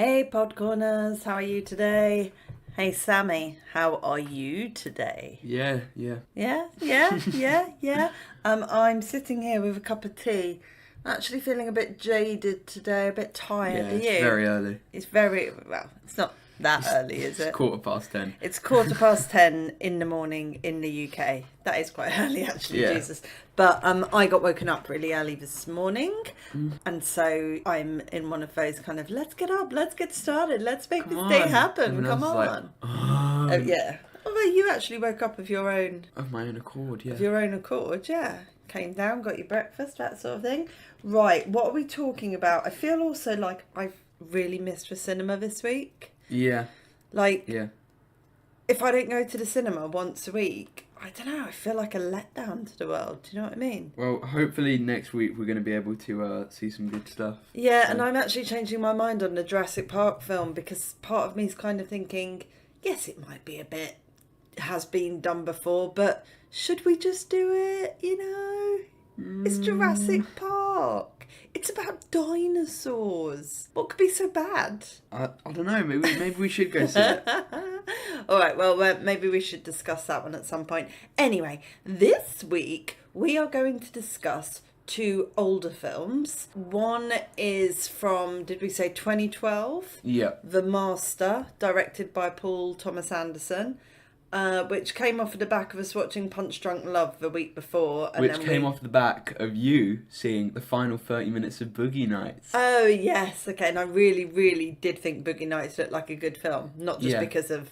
Hey Podcorners, how are you today? Hey Sammy, how are you today? Yeah. Yeah. I'm sitting here with a cup of tea. I'm actually feeling a bit jaded today, a bit tired. Yeah, Are it's you? very early. It's very, well, it's not that early, is It's it? 10:15. It's 10:15 in the morning in the UK. That is quite early, actually, Yeah. Jesus. But I got woken up really early this morning. And so I'm in one of those kind of, let's get up, let's get started, let's make this day happen, Everyone come else is like, on. Oh, yeah. Although you actually woke up of your own accord, yeah. of your own accord, yeah. Came down, got your breakfast, that sort of thing. Right, what are we talking about? I feel also like I've really missed the cinema this week. Yeah. Like, Yeah. if I don't go to the cinema once a week, I don't know, I feel like a letdown to the world. Do you know what I mean? Well, hopefully next week we're going to be able to see some good stuff. Yeah, So- and I'm actually changing my mind on the Jurassic Park film because part of me is kind of thinking, yes, it might be a bit, has been done before, but should we just do it, you know? It's Jurassic Park. It's about dinosaurs. What could be so bad? I don't know, maybe we should go see it. All right, well, maybe we should discuss that one at some point. Anyway, this week we are going to discuss two older films. One is from, did we say 2012? Yeah. The Master, directed by Paul Thomas Anderson, which came off of the back of us watching Punch Drunk Love the week before. And Which then came off the back of you seeing the final 30 minutes of Boogie Nights. Oh, yes. Okay, and I really, really did think Boogie Nights looked like a good film. Not just because of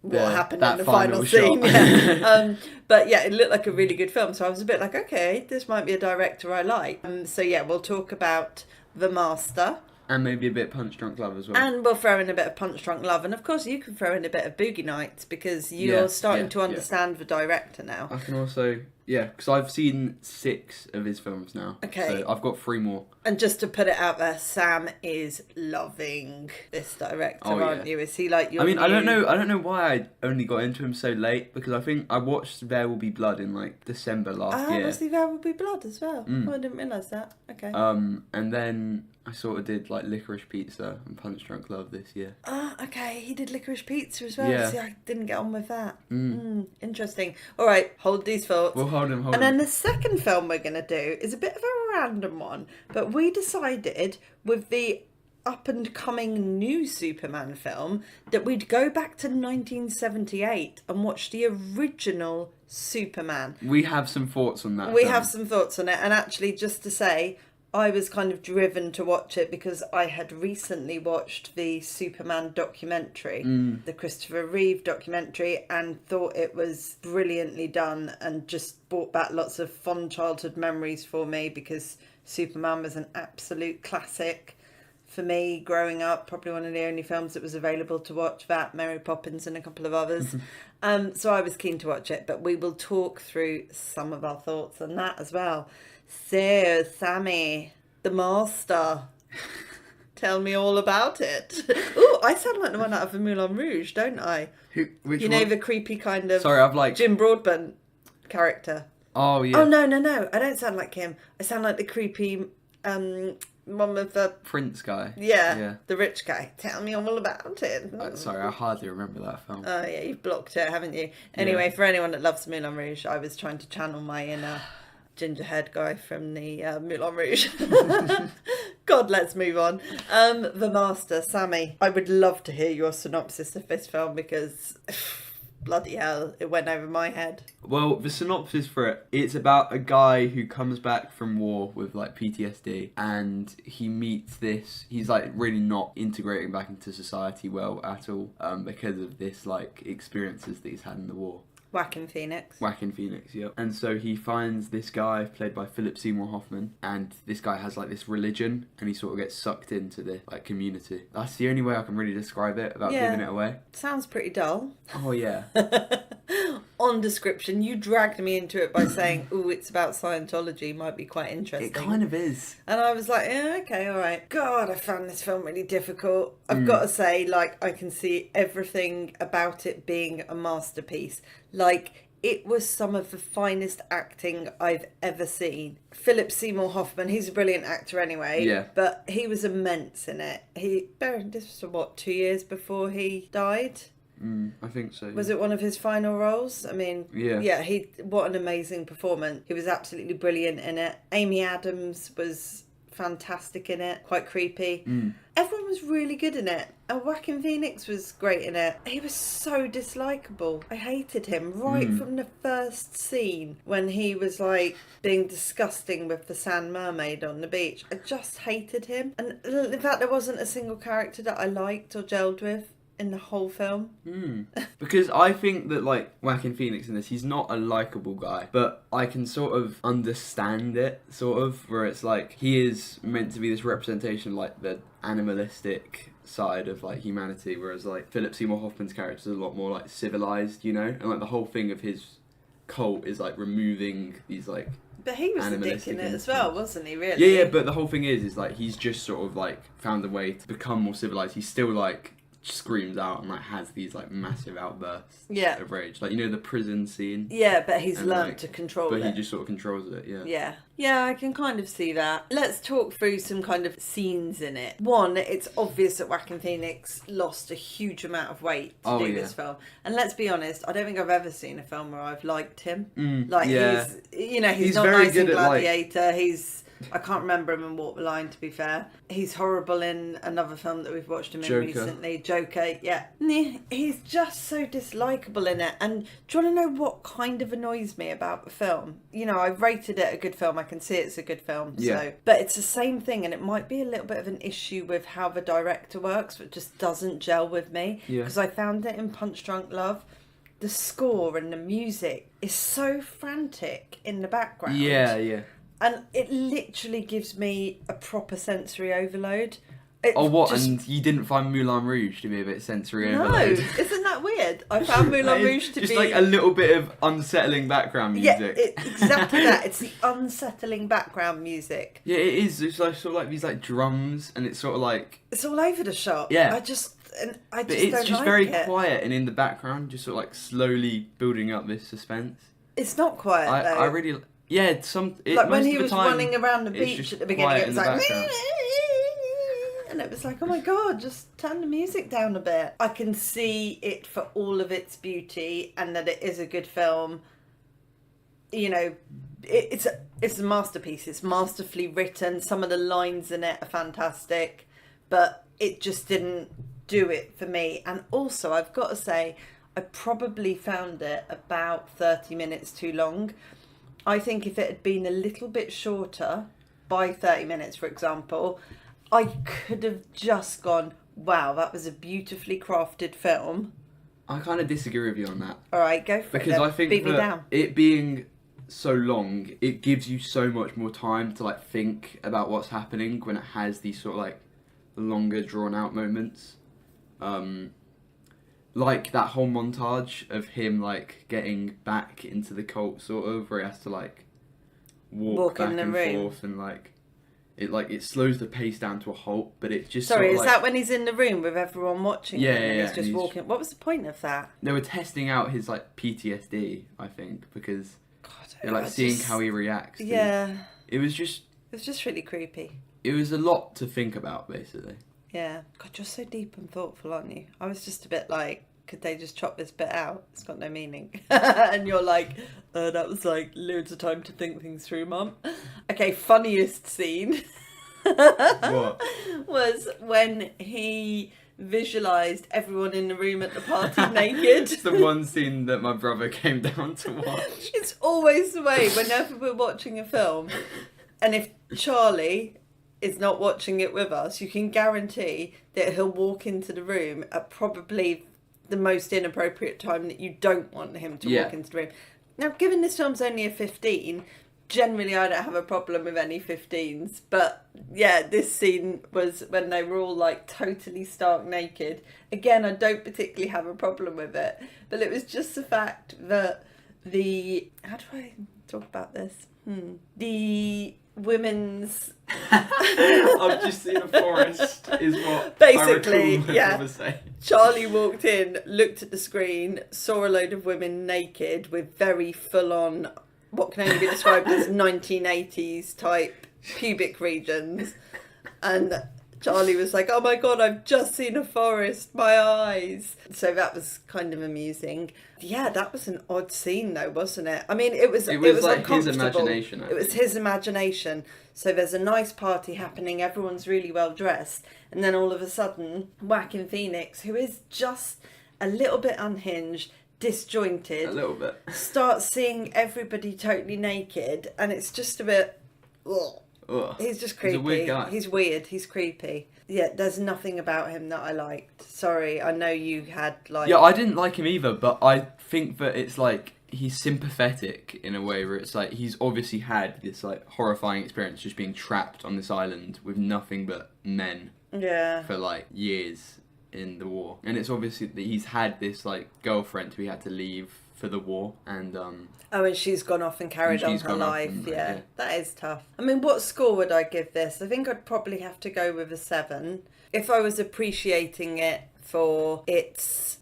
what happened in the final scene. Yeah. But yeah, it looked like a really good film. So I was a bit like, okay, this might be a director I like. So yeah, we'll talk about The Master. And maybe a bit Punch Drunk Love as well. And we'll throw in a bit of Punch Drunk Love. And of course, you can throw in a bit of Boogie Nights because you're starting to understand the director now. I can also, because I've seen 6 of his films now. Okay. So I've got 3 more. And just to put it out there, Sam is loving this director, aren't you? Is he like your I don't know why I only got into him so late, because I think I watched There Will Be Blood in like December last year. Was There Will Be Blood as well? Oh, I didn't realise that. Okay. And then I sort of did like Licorice Pizza and Punch Drunk Love this year. Okay. He did Licorice Pizza as well. Yeah. See, I didn't get on with that. Interesting. All right, hold these thoughts. We'll hold him. And then the second film we're going to do is a bit of a random one, but we decided with the up and coming new Superman film that we'd go back to 1978 and watch the original Superman. We have some thoughts on that. We have some thoughts on it, and actually just to say, I was kind of driven to watch it because I had recently watched the Superman documentary, the Christopher Reeve documentary, and thought it was brilliantly done and just brought back lots of fond childhood memories for me because Superman was an absolute classic for me growing up. Probably one of the only films that was available to watch, that, Mary Poppins and a couple of others. So I was keen to watch it, but we will talk through some of our thoughts on that as well. So, Sammy, The Master, tell me all about it. Ooh, I sound like the one out of the Moulin Rouge, don't I? Which you know, the creepy kind of Jim Broadbent character. Oh, yeah. Oh, no, I don't sound like him. I sound like the creepy one with the... Prince guy. Yeah, the rich guy. Tell me all about it. Sorry, I hardly remember that film. Oh, yeah, you've blocked it, haven't you? Anyway, for anyone that loves Moulin Rouge, I was trying to channel my inner... gingerhead guy from the Moulin Rouge. God, let's move on. The Master, Sammy. I would love to hear your synopsis of this film because bloody hell, it went over my head. Well, the synopsis for it, it's about a guy who comes back from war with like PTSD, and he meets this, he's like really not integrating back into society well at all, because of this like experiences that he's had in the war. Joaquin Phoenix, yep. And so he finds this guy played by Philip Seymour Hoffman, and this guy has like this religion, and he sort of gets sucked into this like community. That's the only way I can really describe it without giving it away. Sounds pretty dull. Oh yeah. On description, you dragged me into it by saying, "Ooh, it's about Scientology. Might be quite interesting." It kind of is. And I was like, "Yeah, okay, all right." God, I found this film really difficult. I've got to say, like, I can see everything about it being a masterpiece. Like, it was some of the finest acting I've ever seen. Philip Seymour Hoffman, he's a brilliant actor anyway. Yeah. But he was immense in it. This was, what, 2 years before he died? I think so. Yeah. Was it one of his final roles? I mean, yeah, what an amazing performance. He was absolutely brilliant in it. Amy Adams was fantastic in it, quite creepy. Everyone was really good in it. And Joaquin Phoenix was great in it. He was so dislikable. I hated him right from the first scene when he was like being disgusting with the sand mermaid on the beach. I just hated him. And in fact, there wasn't a single character that I liked or gelled with in the whole film. Because I think that, like, Joaquin Phoenix in this, he's not a likeable guy, but I can sort of understand it, sort of, where it's like, he is meant to be this representation, like, the animalistic side of, like, humanity, whereas, like, Philip Seymour Hoffman's character is a lot more, like, civilized, you know? And, like, the whole thing of his cult is, like, removing these, like, but he was the dick in it as well, wasn't he, really? Yeah, but the whole thing is, like, he's just sort of, like, found a way to become more civilized. He's still, like, screams out and, like, has these, like, massive outbursts of rage. Like, you know, the prison scene? Yeah, but he's learned like, to control but it. But he just sort of controls it, yeah. Yeah, I can kind of see that. Let's talk through some kind of scenes in it. One, it's obvious that Joaquin Phoenix lost a huge amount of weight to do this film. And let's be honest, I don't think I've ever seen a film where I've liked him. He's not very nice good in at, Gladiator. I can't remember him in Walk the Line, to be fair. He's horrible in another film that we've watched him in recently. Joker, yeah. He's just so dislikable in it. And do you want to know what kind of annoys me about the film? You know, I've rated it a good film. I can see it's a good film. Yeah. So, but it's the same thing, and it might be a little bit of an issue with how the director works, but it just doesn't gel with me. Because I found it in Punch Drunk Love. The score and the music is so frantic in the background. Yeah. And it literally gives me a proper sensory overload. And you didn't find Moulin Rouge to be a bit sensory overload? No, isn't that weird? I found Moulin Rouge to be... Just like a little bit of unsettling background music. Yeah, exactly that. It's the unsettling background music. Yeah, it is. It's like, sort of like these like drums, and it's sort of like... It's all over the shop. Yeah. I just don't it's just like very it. quiet, and in the background, just sort of like slowly building up this suspense. It's not quiet, though. I really... Yeah, like when he was running around the beach at the beginning, it was like, and it was like, oh my god, just turn the music down a bit. I can see it for all of its beauty and that it is a good film. You know, it's a masterpiece. It's masterfully written. Some of the lines in it are fantastic, but it just didn't do it for me. And also, I've got to say, I probably found it about 30 minutes too long. I think if it had been a little bit shorter, by 30 minutes, for example, I could have just gone, wow, that was a beautifully crafted film. I kind of disagree with you on that. All right, go for it. Because I think beat me down. It being so long, it gives you so much more time to like think about what's happening when it has these sort of like longer drawn out moments. Like that whole montage of him like getting back into the cult, sort of, where he has to like walk back and forth, and like it slows the pace down to a halt, but it just Sorry, sort of, is like, that when he's in the room with everyone watching him and he's just walking? What was the point of that? They were testing out his like PTSD, I think, because they're like seeing how he reacts. Yeah. It was just really creepy. It was a lot to think about, basically. Yeah. God, you're so deep and thoughtful, aren't you? I was just a bit like, could they just chop this bit out? It's got no meaning. And you're like, that was like loads of time to think things through, Mum. Okay, funniest scene. What? Was when he visualised everyone in the room at the party naked. It's the one scene that my brother came down to watch. It's always the way whenever we're watching a film. And if Charlie is not watching it with us, you can guarantee that he'll walk into the room at probably the most inappropriate time that you don't want him to walk into the room. Now, given this film's only a 15, generally I don't have a problem with any 15s, but yeah, this scene was when they were all like totally stark naked. Again, I don't particularly have a problem with it, but it was just the fact that how do I talk about this? The women's... I've just seen a forest, is what basically, I recall yeah. say. Charlie walked in, looked at the screen, saw a load of women naked with very full-on, what can only be described as 1980s type pubic regions, and Charlie was like, oh my god, I've just seen a forest, my eyes. So that was kind of amusing. Yeah, that was an odd scene though, wasn't it? I mean, it was like his imagination. It was his imagination. So there's a nice party happening, everyone's really well dressed, and then all of a sudden, Joaquin Phoenix, who is just a little bit unhinged, disjointed, A little bit. starts seeing everybody totally naked, and it's just a bit... Ugh. Ugh. He's just creepy. He's a weird guy. He's weird. He's creepy. Yeah, there's nothing about him that I liked. Sorry, I know you had like... Yeah, I didn't like him either, but I think that it's like he's sympathetic in a way where it's like he's obviously had this like horrifying experience just being trapped on this island with nothing but men for like years in the war. And it's obviously that he's had this like girlfriend who he had to leave for the war, and and she's gone off and carried on her life. Yeah, that is tough. I mean, what score would I give this? I think I'd probably have to go with a 7. If I was appreciating it for its,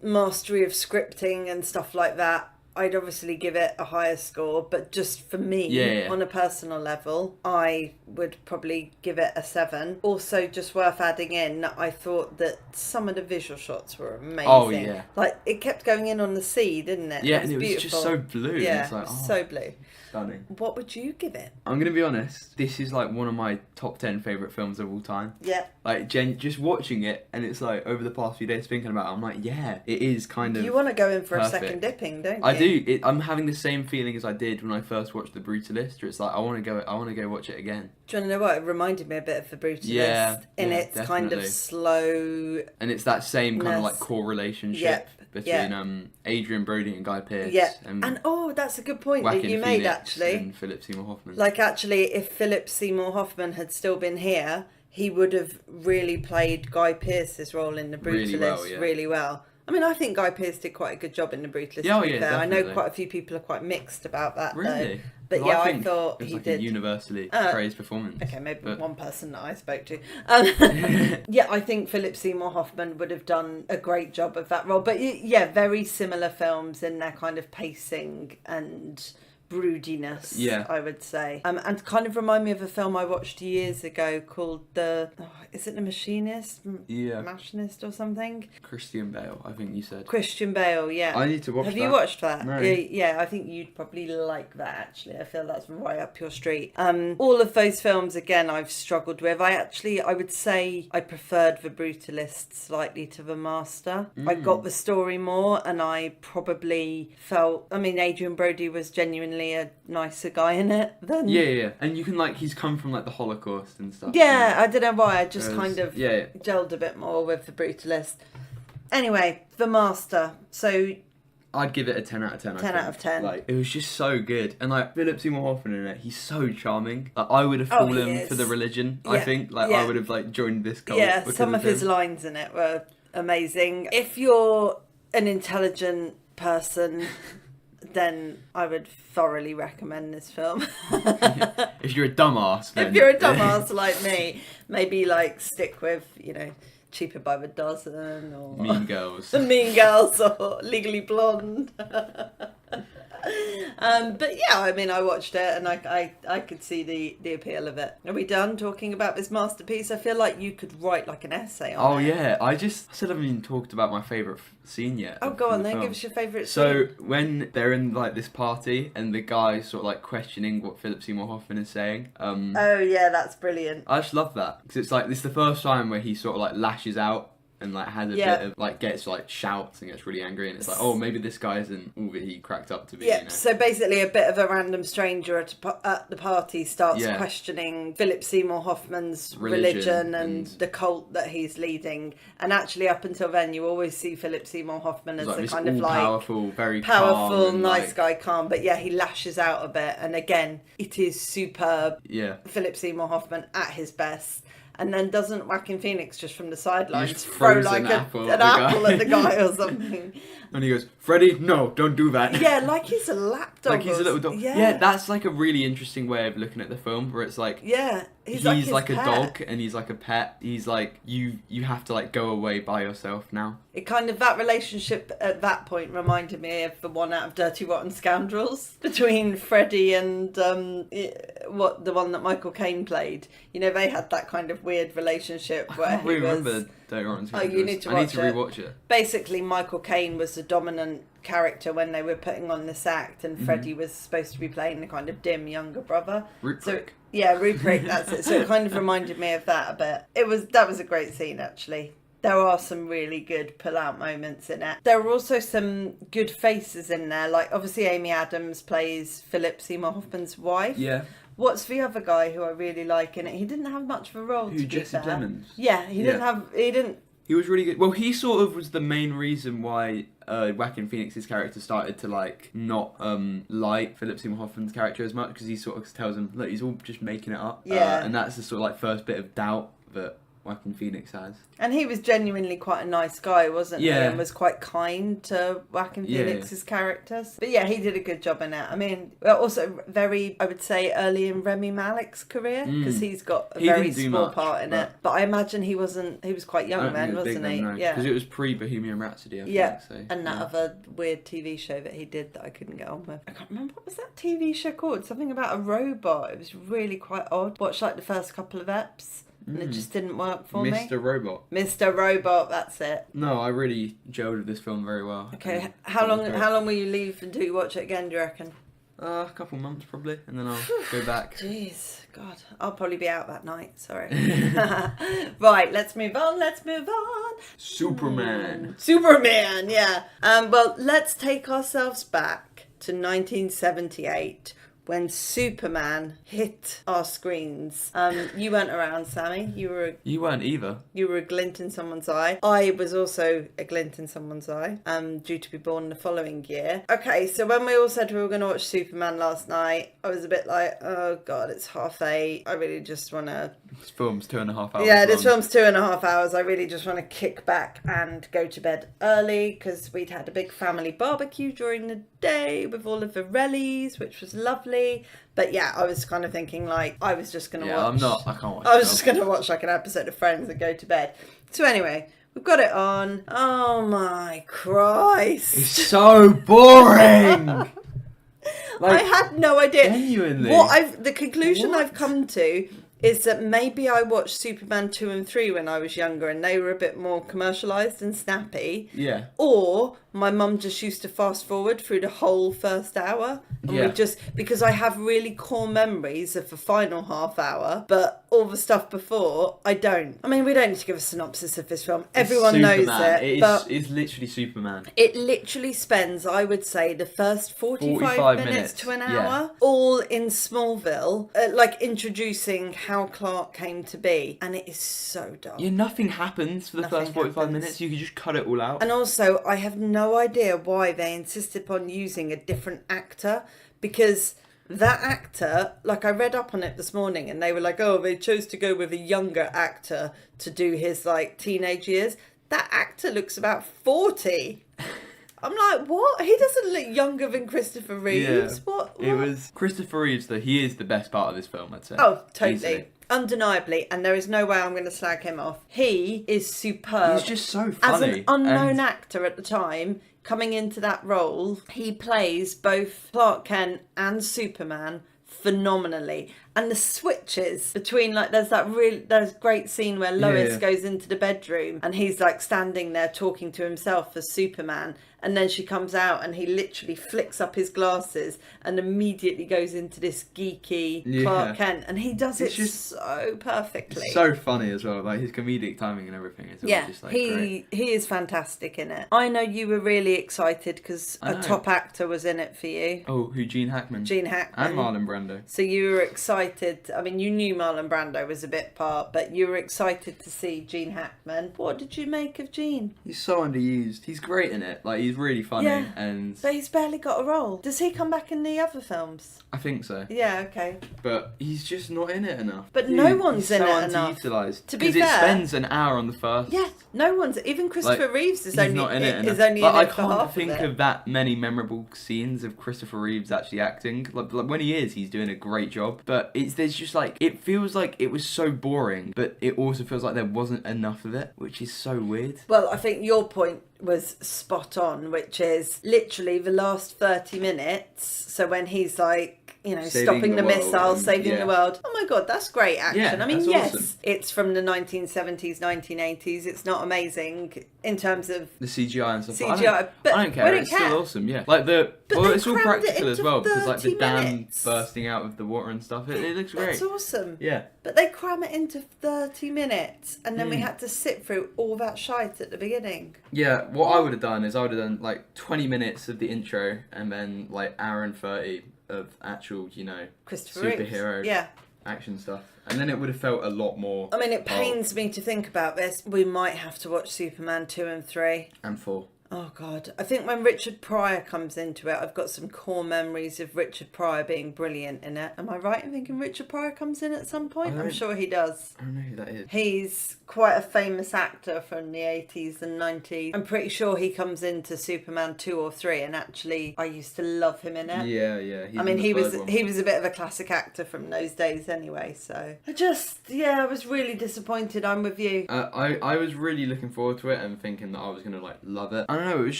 mastery of scripting and stuff like that, I'd obviously give it a higher score, but just for me, on a personal level, I would probably give it a 7. Also, just worth adding in, I thought that some of the visual shots were amazing. Oh, yeah. Like, it kept going in on the sea, didn't it? Yeah, and it was just so blue. Yeah, it's like, so blue. Stunning. What would you give it? I'm going to be honest, this is like one of my top 10 favourite films of all time. Yeah. Like, just watching it, and it's like, over the past few days thinking about it, I'm like, yeah, it is kind of You want to go in for perfect. a second dipping, don't you? I do. I'm having the same feeling as I did when I first watched The Brutalist, where it's like, I want to go watch it again. Do you want to know what? It reminded me a bit of The Brutalist in its definitely. kind of slow... And it's that same kind of like core relationship between Adrian Brody and Guy Pearce. Yeah, and that's a good point that you made, actually. And Philip Seymour Hoffman. Like, actually, if Philip Seymour Hoffman had still been here, he would have really played Guy Pearce's role in The Brutalist really well. I mean, I think Guy Pearce did quite a good job in The Brutalist. Yeah, to be fair. I know quite a few people are quite mixed about that. Really? Though. But yeah, I thought it was he like did a universally praised performance. Okay, maybe one person that I spoke to. Yeah, I think Philip Seymour Hoffman would have done a great job of that role. But yeah, very similar films in their kind of pacing and broodiness, I would say. And kind of remind me of a film I watched years ago called is it The Machinist? Machinist or something? Christian Bale, I think you said. Christian Bale, yeah. I need to watch that. Have you watched that? No. Yeah, I think you'd probably like that, actually. I feel that's right up your street. All of those films, again, I've struggled with. I would say I preferred The Brutalist slightly to The Master. I got the story more, and I probably felt... I mean, Adrian Brody was genuinely a nicer guy in it than... Yeah. And you can, like, he's come from, like, the Holocaust and stuff. Yeah, I don't know why. I just kind of gelled a bit more with The Brutalist. Anyway, The Master. So... I'd give it a 10 out of 10. 10 out of 10. Like, it was just so good. And, like, Philip Seymour Hoffman in it, he's so charming. Like, I would have fallen for the religion, I think. Like, I would have, like, joined this cult. Yeah, some of his lines in it were amazing. If you're an intelligent person... then I would thoroughly recommend this film. If you're a dumbass, then... If you're a dumbass like me, maybe like stick with, Cheaper by the Dozen or... Mean Girls. Mean Girls or Legally Blonde. But yeah, I mean, I watched it and I could see the appeal of it. Are we done talking about this masterpiece? I feel like you could write like an essay on it. Oh yeah, I still haven't even talked about my favourite scene yet. Oh, go on then, give us your favourite scene. So when they're in like this party and the guy's sort of like questioning what Philip Seymour Hoffman is saying. Oh yeah, that's brilliant. I just love that because it's like this is the first time where he sort of like lashes out. And like has a bit of like gets like shouts and gets really angry and it's like, oh, maybe this guy isn't all that he cracked up to be. Yeah, so basically a bit of a random stranger at the party starts questioning Philip Seymour Hoffman's religion and the cult that he's leading. And actually up until then you always see Philip Seymour Hoffman as the kind of like powerful, very powerful, calm nice guy, calm. But yeah, he lashes out a bit and again, it is superb. Yeah. Philip Seymour Hoffman at his best. and then doesn't Joaquin Phoenix just from the sidelines just throw throws like an apple at an the apple guy. at the guy or something? And he goes, Freddy, no, don't do that. Yeah, like he's a lapdog. Like he's a little dog. Yeah, that's like a really interesting way of looking at the film, where it's like, yeah, he's like a pet. dog and he's like a pet. He's like, you have to like go away by yourself now. It kind of, that relationship at that point reminded me of the one out of Dirty Rotten Scoundrels between Freddie and the one that Michael Caine played. You know, they had that kind of weird relationship where I can't really remember Dirty Rotten Scoundrels. Oh, you need to I need to rewatch it. Basically, Michael Caine was the dominant character when they were putting on this act, and Freddie was supposed to be playing the kind of dim younger brother. Rupert. Yeah, Rupert, that's it. So it kind of reminded me of that a bit. That was a great scene, actually. There are some really good pull-out moments in it. There are also some good faces in there. Like, obviously, Amy Adams plays Philip Seymour Hoffman's wife. Yeah. What's the other guy who I really like in it? He didn't have much of a role, to be Jesse fair. Plemons? Yeah, he didn't... He was really good. Well, he sort of was the main reason why Joaquin Phoenix's character started to like not like Philip Seymour Hoffman's character as much, because he sort of tells him, look, he's all just making it up. Yeah. And that's the sort of like first bit of doubt that Joaquin Phoenix has. And he was genuinely quite a nice guy, wasn't he? Yeah. And was quite kind to Joaquin Phoenix's characters. But yeah, he did a good job in it. I mean, also very, I would say, early in Rami Malek's career, because he's got a very small part in it. But I imagine he was quite young then, wasn't he? No. Yeah. Because it was pre-Bohemian Rhapsody, I think. So, and that other weird TV show that he did that I couldn't get on with. I can't remember, what was that TV show called? Something about a robot. It was really quite odd. Watched like the first couple of eps. And it just didn't work for me. Mr. Robot. Mr. Robot, that's it. No, I really gelled with this film very well. Okay, how long will you leave until you watch it again, do you reckon? A couple months probably, and then I'll go back. Jeez, God, I'll probably be out that night, sorry. Right, let's move on. Superman, yeah. Well, let's take ourselves back to 1978. When Superman hit our screens. You weren't around, Sammy. You weren't either. You were a glint in someone's eye. I was also a glint in someone's eye, due to be born the following year. Okay, so when we all said we were going to watch Superman last night, I was a bit like, oh God, it's 8:30. I really just want to... This film's 2.5 hours Yeah, this film's 2.5 hours. I really just want to kick back and go to bed early, because we'd had a big family barbecue during the day with all of the rellies, which was lovely. But yeah, I was kind of thinking like I was just going to watch... I can't watch I was just going to watch like an episode of Friends and go to bed. So anyway, we've got it on. Oh my Christ. It's so boring! I had no idea. Genuinely. The conclusion I've come to is that maybe I watched Superman 2 and 3 when I was younger and they were a bit more commercialised and snappy. Yeah. Or my mum just used to fast forward through the whole first hour. And because I have really core memories of the final half hour, but all the stuff before, I don't. I mean, we don't need to give a synopsis of this film. Everyone knows it. It's literally Superman. It literally spends, I would say, the first 45 minutes to an hour, all in Smallville, like introducing how Clark came to be. And it is so dull. Yeah, nothing happens for the first 45 minutes. You could just cut it all out. And also, I have no idea why they insisted upon using a different actor, because that actor, like I read up on it this morning and they were like, oh, they chose to go with a younger actor to do his like teenage years. That actor looks about 40. I'm like, what? He doesn't look younger than Christopher Reeves. Yeah. What? It was Christopher Reeves, though. He is the best part of this film, I'd say. Oh, totally. Easily. Undeniably, and there is no way I'm going to slag him off. He is superb. He's just so funny. As an unknown actor at the time, coming into that role, he plays both Clark Kent and Superman phenomenally. And the switches between, like, there's great scene where Lois goes into the bedroom and he's like standing there talking to himself as Superman, and then she comes out and he literally flicks up his glasses and immediately goes into this geeky Clark Kent, and he does it just so perfectly. It's so funny as well, like his comedic timing and everything. It's just like great. He is fantastic in it. I know you were really excited because a top actor was in it for you. Oh, who? Gene Hackman. Gene Hackman. And Marlon Brando. So you were excited. I mean, you knew Marlon Brando was a bit part, but you were excited to see Gene Hackman. What did you make of Gene? He's so underused. He's great in it. Like, he's he's really funny, Yeah. and But he's barely got a role. Does he come back in the other films? I think so. Yeah, okay. But he's just not in it enough. But no one's he's in so it enough. underutilised. To be Because it fair- spends an hour on the first. Yeah, no one's. Even Christopher Reeves is He's only not in it is enough. only Like, in it I for can't half think of it. of that many memorable scenes of Christopher Reeves actually acting. Like when he is, he's doing a great job. But there's just like, it feels like it was so boring, but it also feels like there wasn't enough of it, which is so weird. Well, I think your point was spot on, which is literally the last 30 minutes. So when he's like, Saving stopping the the world missiles, and- saving yeah. the world. Oh my God, that's great action. Yeah, I mean, that's yes, awesome. it's from the 1970s, 1980s. It's not amazing in terms of The CGI and stuff. CGI, but I don't care. we don't It's care. still awesome. Yeah, like But well, they it's all crammed it practical as into well because like the 30 dam minutes. bursting out of the water and stuff. It looks great. That's awesome. Yeah. But they cram it into 30 minutes and then we Mm. had to sit through all that shite at the beginning. Yeah, what I would have done is I would have done like 20 minutes of the intro and then like hour and 30 of actual, Christopher Reeves. superhero Yeah. action stuff. And then it would have felt a lot more. I mean, it pains me to think about this. We might have to watch Superman 2 and 3. And 4. Oh, God. I think when Richard Pryor comes into it, I've got some core memories of Richard Pryor being brilliant in it. Am I right in thinking Richard Pryor comes in at some point? I'm sure he does. I don't know who that is. He's quite a famous actor from the 80s and 90s. I'm pretty sure he comes into Superman 2 or 3, and actually I used to love him in it. Yeah. He's I mean, in the he was third one. he was a bit of a classic actor from those days anyway, so I was really disappointed. I'm with you. I was really looking forward to it and thinking that I was gonna like love it. I don't know. It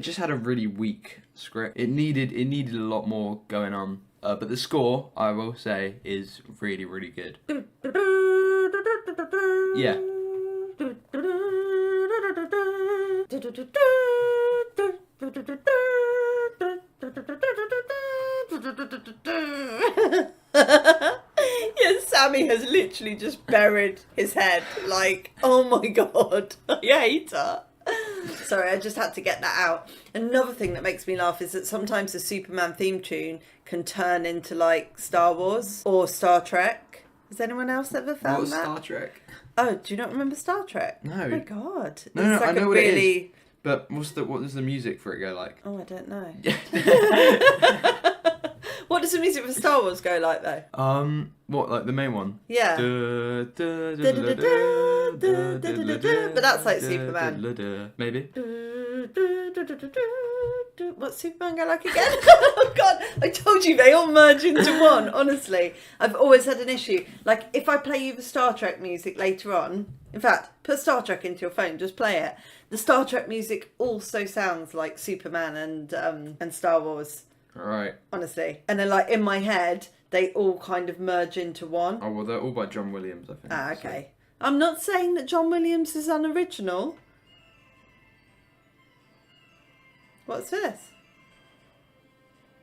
just had a really weak script. It needed a lot more going on. But the score, I will say, is really, really good. Yeah. Yes, Sammy has literally just buried his head. Like, oh my God, I hate her. Sorry, I just had to get that out. Another thing that makes me laugh is that sometimes the Superman theme tune can turn into like Star Wars or Star Trek. Has anyone else ever found What was that? Star Trek? Oh, do you not remember Star Trek? No. Oh my God. No, It's I like know a what it really... is. But what does the music for it go like? Oh, I don't know. What does the music for Star Wars go like though? What, like the main one? Yeah. But that's like Superman. Maybe. What's Superman go like again? Oh God, I told you they all merge into one. Honestly, I've always had an issue. Like if I play you the Star Trek music later on, in fact, put Star Trek into your phone, just play it. The Star Trek music also sounds like Superman and Star Wars. Alright. Honestly, and then like in my head, they all kind of merge into one. Oh well, they're all by John Williams, I think. Ah, okay. I'm not saying that John Williams is unoriginal. What's this?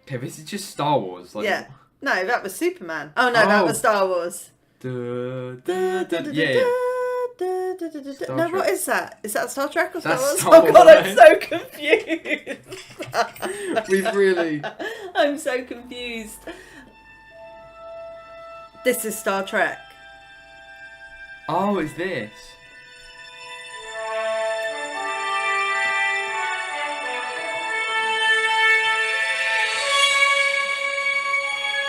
Okay, this is just Star Wars. Like, Yeah. No, that was Superman. Oh no, that Oh. was Star Wars. Yeah. Star No, Trek. what is that? Is that Star Trek or Star That's Wars? Star Oh God, I'm Wars. so confused. We've really. I'm so confused. This is Star Trek. Oh, is this?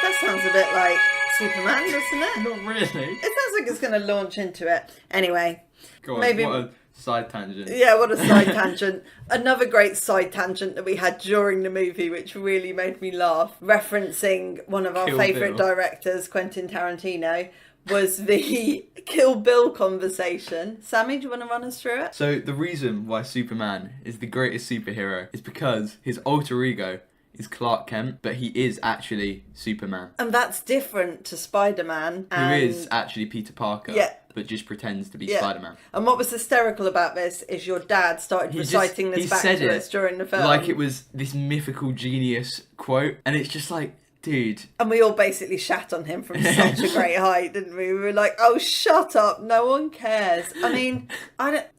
That sounds a bit like Superman, doesn't it? Not really. It sounds like it's going to launch into it. Anyway. Go on, Maybe- what a side tangent. Yeah, what a side tangent. Another great side tangent that we had during the movie, which really made me laugh, referencing one of our Kill favourite Bill. directors, Quentin Tarantino, was the Kill Bill conversation. Sammy, do you want to run us through it? So the reason why Superman is the greatest superhero is because his alter ego is Clark Kent, but he is actually Superman, And that's different to Spider-Man. who and... is actually Peter Parker, Yeah. but just pretends to be Yeah. Spider-Man. And what was hysterical about this is your dad started He reciting just- this he back said to it us during the film. Like it was this mythical genius quote, and it's just like, dude. And we all basically shat on him from such a great height, didn't we? We were like, oh, shut up. No one cares. I mean,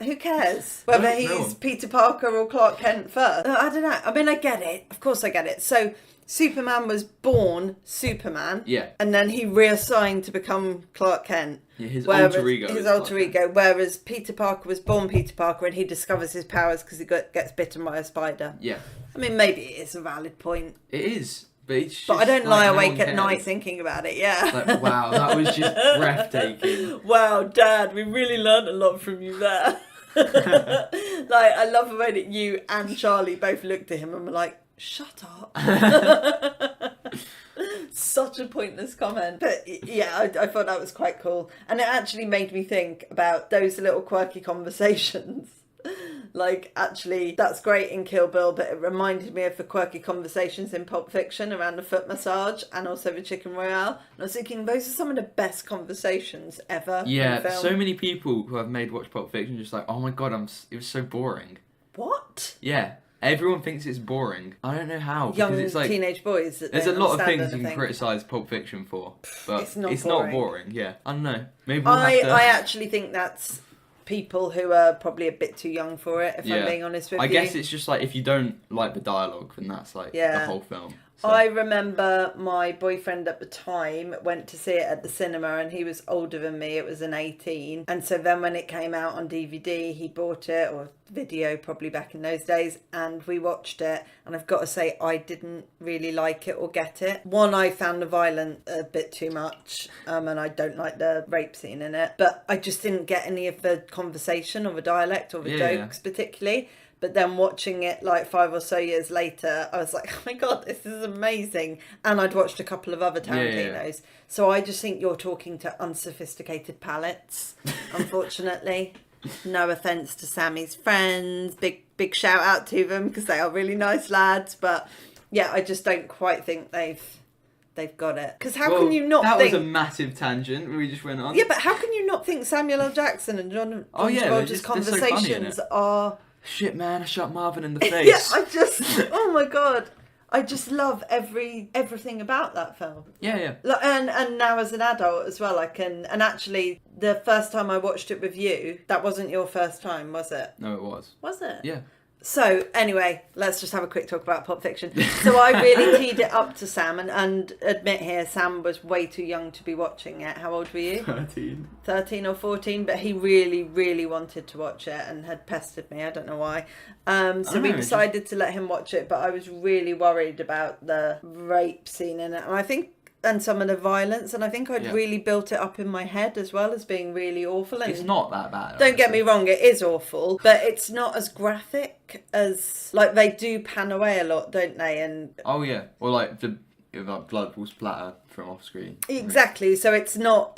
who cares? Whether No he's one. Peter Parker or Clark Kent first. I don't know. I mean, I get it. Of course I get it. So Superman was born Superman. Yeah. And then he reassigned to become Clark Kent. Yeah, his Whereas, alter ego. His alter ego. Whereas Peter Parker was born Peter Parker and he discovers his powers because he gets bitten by a spider. Yeah. I mean, maybe it's a valid point. It is. But it's just, But I don't like, lie no awake one at cares. night thinking about it, yeah. Like, wow, that was just breathtaking. Wow, Dad, we really learned a lot from you there. Like, I love the way that you and Charlie both looked at him and were like, shut up. Such a pointless comment. But yeah, I thought that was quite cool. And it actually made me think about those little quirky conversations. Like, actually, that's great in Kill Bill, but it reminded me of the quirky conversations in Pulp Fiction around the foot massage and also the chicken royale. And I was thinking, those are some of the best conversations ever. Yeah, in film. so many people who I've made watch Pulp Fiction just like, oh my god, it was so boring. What? Yeah, everyone thinks it's boring. I don't know how. Young because it's like, teenage boys. That there's don't a lot of understand things you can anything. criticise Pulp Fiction for, but It's not not boring. Yeah, I don't know. Maybe we'll I have to... actually think that's people who are probably a bit too young for it, if I'm being honest with you. I guess it's just like, if you don't like the dialogue, then that's like the whole film. So. I remember my boyfriend at the time went to see it at the cinema and he was older than me. It was an 18. And so then when it came out on DVD, he bought it, or video probably back in those days, and we watched it. And I've got to say, I didn't really like it or get it. One, I found the violence a bit too much, and I don't like the rape scene in it. But I just didn't get any of the conversation or the dialect or the jokes particularly. But then watching it like 5 or so years later, I was like, oh my God, this is amazing. And I'd watched a couple of other Tarantinos. So I just think you're talking to unsophisticated palates, unfortunately. No offence to Sammy's friends. Big shout out to them because they are really nice lads. But yeah, I just don't quite think they've got it. Because how can you not think... That was a massive tangent we just went on. Yeah, but how can you not think Samuel L. Jackson and John Travolta's conversations are... Shit, man, I shot Marvin in the face. Yeah, oh my God. I just love everything about that film. Yeah. And now as an adult as well, and actually the first time I watched it with you, that wasn't your first time, was it? No, it was. Was it? Yeah. So, anyway, let's just have a quick talk about Pulp Fiction. So I really teed it up to Sam, and admit here, Sam was way too young to be watching it. How old were you? 13. 13 or 14, but he really, really wanted to watch it and had pestered me. I don't know why. So we decided to let him watch it, but I was really worried about the rape scene in it. And some of the violence, and I think I'd really built it up in my head as well as being really awful. And it's not that bad. Don't get me wrong, it is awful, but it's not as graphic as, like, they do pan away a lot, don't they? And oh yeah, or like the blood will splatter from off screen. Exactly. So it's not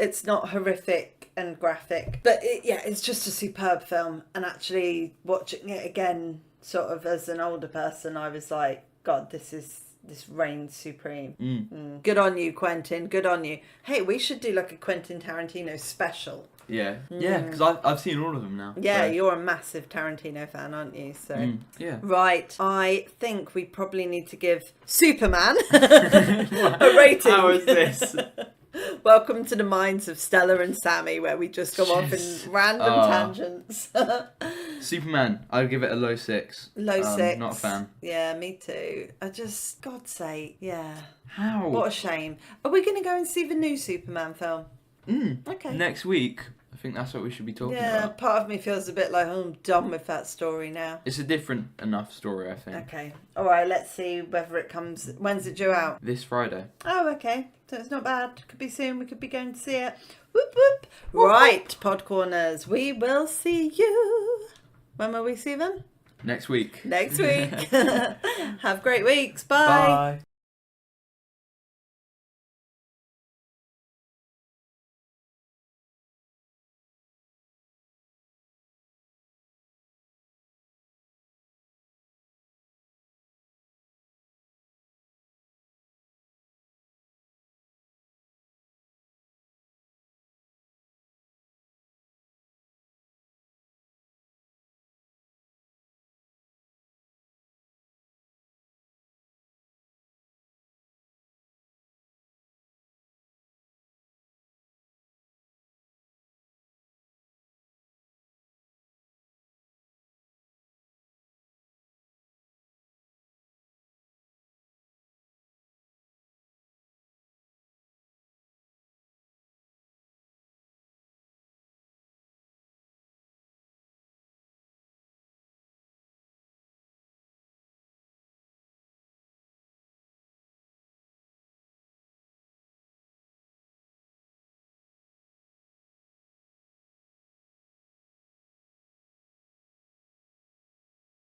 horrific and graphic, but it's just a superb film. And actually watching it again, sort of as an older person, I was like, God, this reigns supreme. Good on you, Quentin. Good on you. Hey, we should do like a Quentin Tarantino special. Yeah, because I've seen all of them now. Yeah, so. You're a massive Tarantino fan, aren't you? So yeah. Right, I think we probably need to give Superman a rating. How is this? Welcome to the minds of Stella and Sammy, where we just go off in random tangents. Superman, I'd give it a low 6. Low 6. Not a fan. Yeah, me too. God's sake, yeah. How? What a shame. Are we going to go and see the new Superman film? Okay. Next week, I think that's what we should be talking about. Yeah, part of me feels a bit like, I'm done with that story now. It's a different enough story, I think. Okay. All right, let's see whether it comes... When's it due out? This Friday. Oh, okay. So it's not bad. Could be soon. We could be going to see it. Whoop, whoop. Right, Podcorners. We will see you. When will we see them? Next week. Next week. Have great weeks. Bye. Bye.